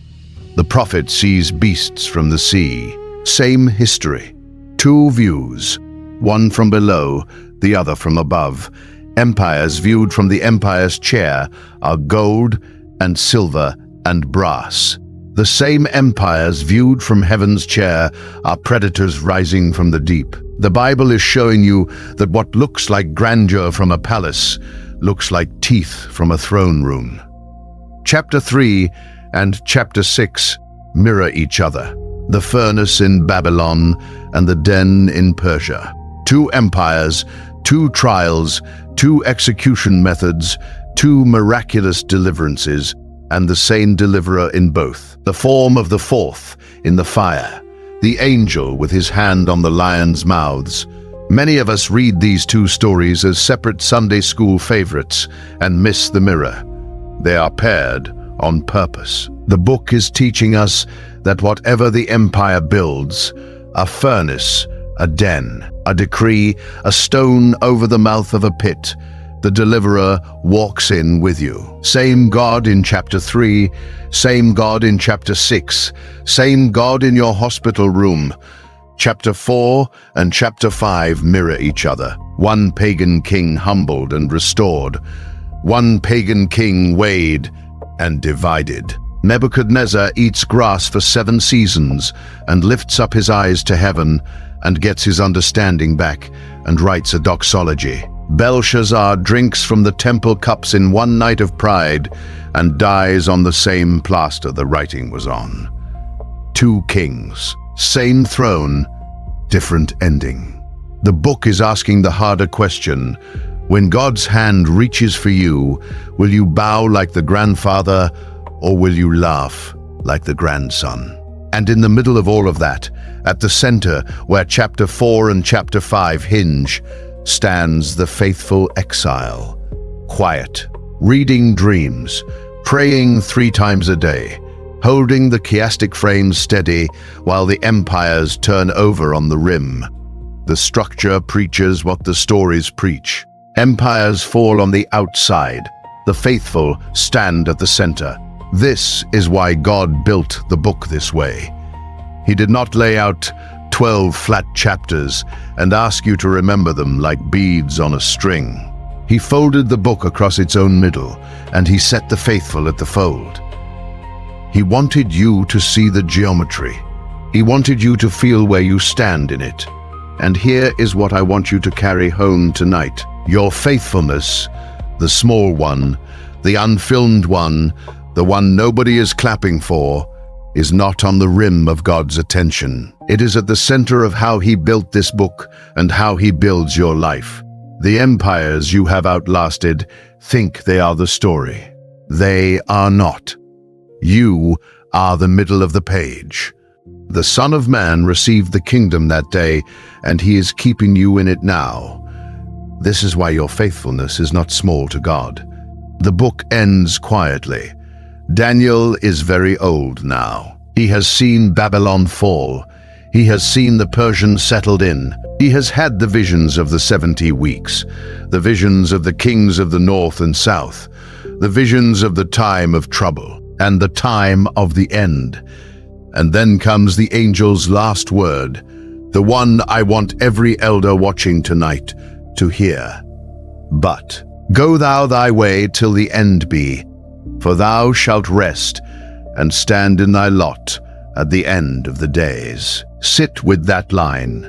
The prophet sees beasts from the sea. Same history. Two views, one from below, the other from above. Empires viewed from the empire's chair are gold and silver and brass. The same empires viewed from heaven's chair are predators rising from the deep. The Bible is showing you that what looks like grandeur from a palace looks like teeth from a throne room. Chapter 3 and Chapter 6 mirror each other. The furnace in Babylon and the den in Persia. Two empires, two trials, two execution methods, two miraculous deliverances, and the same deliverer in both. The form of the fourth in the fire, the angel with his hand on the lions' mouths. Many of us read these two stories as separate Sunday school favorites and miss the mirror. They are paired on purpose. The book is teaching us that whatever the empire builds, a furnace, a den, a decree, a stone over the mouth of a pit, the deliverer walks in with you. Same God in chapter 3, same God in chapter 6, same God in your hospital room. Chapter 4 and chapter 5 mirror each other. One pagan king humbled and restored. One pagan king weighed and divided. Nebuchadnezzar eats grass for 7 seasons and lifts up his eyes to heaven and gets his understanding back and writes a doxology. Belshazzar drinks from the temple cups in one night of pride and dies on the same plaster the writing was on. Two kings, same throne, different ending. The book is asking the harder question. When God's hand reaches for you, will you bow like the grandfather or will you laugh like the grandson? And in the middle of all of that, at the center where chapter 4 and chapter 5 hinge, stands the faithful exile, quiet, reading dreams, praying 3 times a day, holding the chiastic frame steady while the empires turn over on the rim. The structure preaches what the stories preach. Empires fall on the outside. The faithful stand at the center. This is why God built the book this way. He did not lay out 12 flat chapters and ask you to remember them like beads on a string. He folded the book across its own middle, and he set the faithful at the fold. He wanted you to see the geometry. He wanted you to feel where you stand in it. And here is what I want you to carry home tonight. Your faithfulness, the small one, the unfilmed one, the one nobody is clapping for, is not on the rim of God's attention. It is at the center of how He built this book and how He builds your life. The empires you have outlasted think they are the story. They are not. You are the middle of the page. The Son of Man received the kingdom that day, and He is keeping you in it now. This is why your faithfulness is not small to God. The book ends quietly. Daniel is very old now. He has seen Babylon fall. He has seen the Persians settled in. He has had the visions of the 70 weeks, the visions of the kings of the north and south, the visions of the time of trouble, and the time of the end. And then comes the angel's last word, the one I want every elder watching tonight to hear. But go thou thy way till the end be, for thou shalt rest and stand in thy lot at the end of the days. Sit with that line.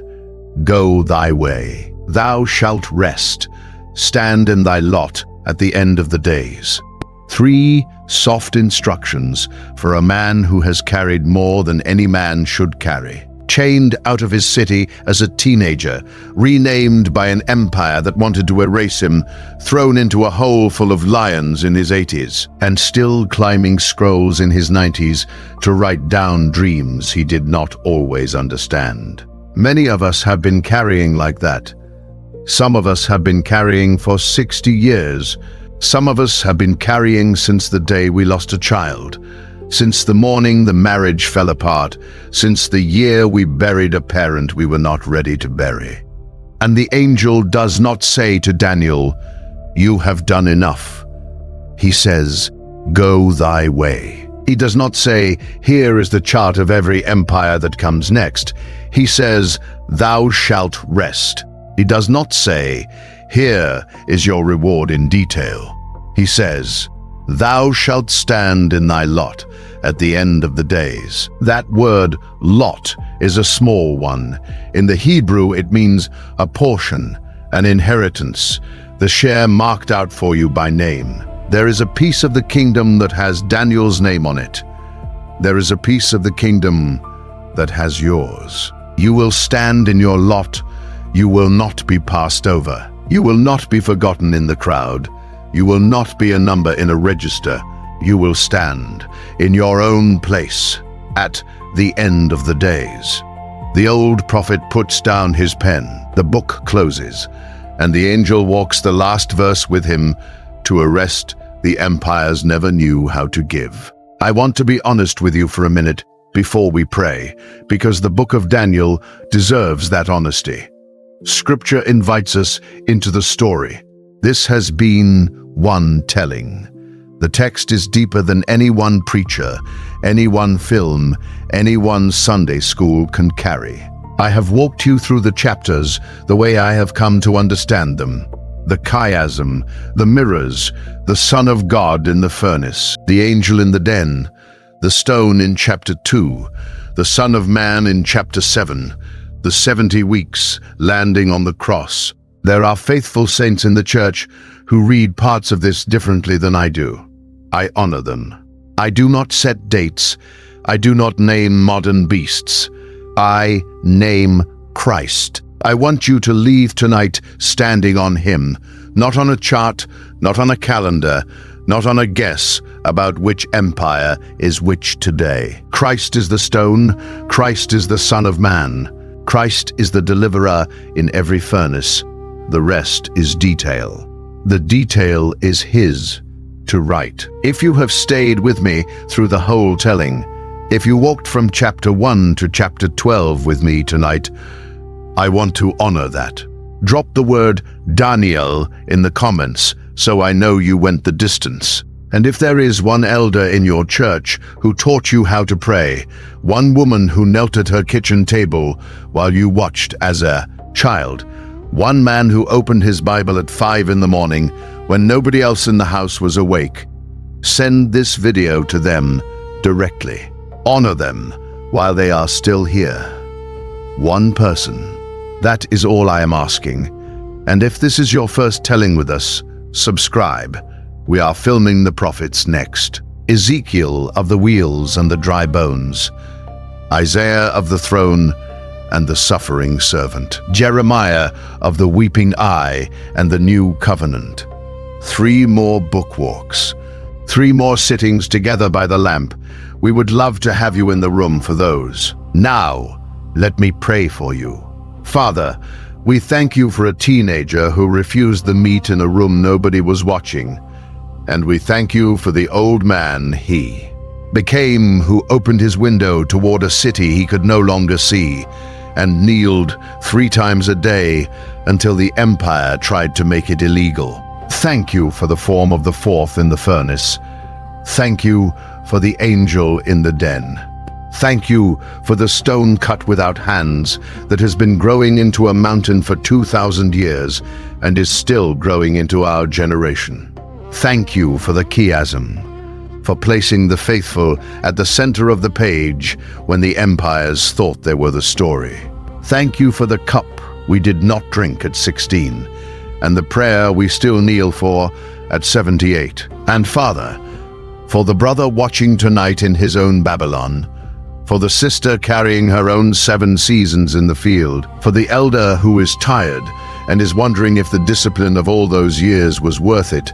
Go thy way. Thou shalt rest. Stand in thy lot at the end of the days. 3 soft instructions for a man who has carried more than any man should carry. Chained out of his city as a teenager, renamed by an empire that wanted to erase him, thrown into a hole full of lions in his 80s, and still climbing scrolls in his 90s to write down dreams he did not always understand. Many of us have been carrying like that. Some of us have been carrying for 60 years. Some of us have been carrying since the day we lost a child. Since the morning the marriage fell apart, since the year we buried a parent we were not ready to bury. And the angel does not say to Daniel, "You have done enough." He says, "Go thy way." He does not say, "Here is the chart of every empire that comes next." He says, "Thou shalt rest." He does not say, Here is your reward in detail. He says, "Thou shalt stand in thy lot at the end of the days." That word, lot, is a small one. In the Hebrew, it means a portion, an inheritance, the share marked out for you by name. There is a piece of the kingdom that has Daniel's name on it. There is a piece of the kingdom that has yours. You will stand in your lot. You will not be passed over. You will not be forgotten in the crowd. You will not be a number in a register. You will stand in your own place at the end of the days. The old prophet puts down his pen, the book closes, and the angel walks the last verse with him to arrest the empires never knew how to give. I want to be honest with you for a minute before we pray, because the book of Daniel deserves that honesty. Scripture invites us into the story. This has been one telling. The text is deeper than any one preacher, any one film, any one Sunday school can carry. I have walked you through the chapters the way I have come to understand them. The chiasm, the mirrors, the Son of God in the furnace, the angel in the den, the stone in chapter 2, the Son of Man in chapter 7, the 70 weeks landing on the cross. There are faithful saints in the church who read parts of this differently than I do. I honor them. I do not set dates. I do not name modern beasts. I name Christ. I want you to leave tonight standing on him, not on a chart, not on a calendar, not on a guess about which empire is which today. Christ is the stone. Christ is the Son of Man. Christ is the deliverer in every furnace. The rest is detail. The detail is his to write. If you have stayed with me through the whole telling, if you walked from chapter 1 to chapter 12 with me tonight, I want to honor that. Drop the word Daniel in the comments so I know you went the distance. And if there is one elder in your church who taught you how to pray, one woman who knelt at her kitchen table while you watched as a child, one man who opened his Bible at 5 in the morning when nobody else in the house was awake, send this video to them directly. Honor them while they are still here. One person. That is all I am asking. And if this is your first telling with us, subscribe. We are filming the prophets next. Ezekiel of the wheels and the dry bones. Isaiah of the throne and the suffering servant. Jeremiah of the weeping eye and the new covenant. 3 more book walks. 3 more sittings together by the lamp. We would love to have you in the room for those. Now, let me pray for you. Father, we thank you for a teenager who refused the meat in a room nobody was watching. And we thank you for the old man he became, who opened his window toward a city he could no longer see, and kneeled 3 times a day until the empire tried to make it illegal. Thank you for the form of the 4th in the furnace. Thank you for the angel in the den. Thank you for the stone cut without hands that has been growing into a mountain for 2,000 years and is still growing into our generation. Thank you for the chiasm, for placing the faithful at the center of the page when the empires thought they were the story. Thank you for the cup we did not drink at 16, and the prayer we still kneel for at 78. And Father, for the brother watching tonight in his own Babylon, for the sister carrying her own 7 seasons in the field, for the elder who is tired and is wondering if the discipline of all those years was worth it,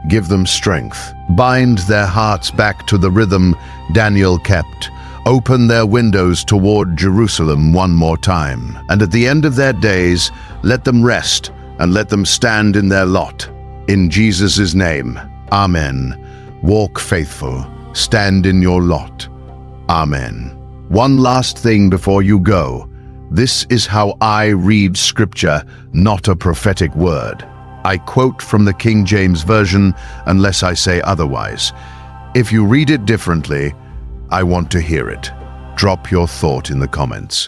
give them strength. Bind their hearts back to the rhythm Daniel kept. Open their windows toward Jerusalem one more time. And at the end of their days, let them rest and let them stand in their lot. In Jesus' name, Amen. Walk faithful. Stand in your lot. Amen. One last thing before you go. This is how I read Scripture, not a prophetic word. I quote from the King James Version unless I say otherwise. If you read it differently, I want to hear it. Drop your thought in the comments.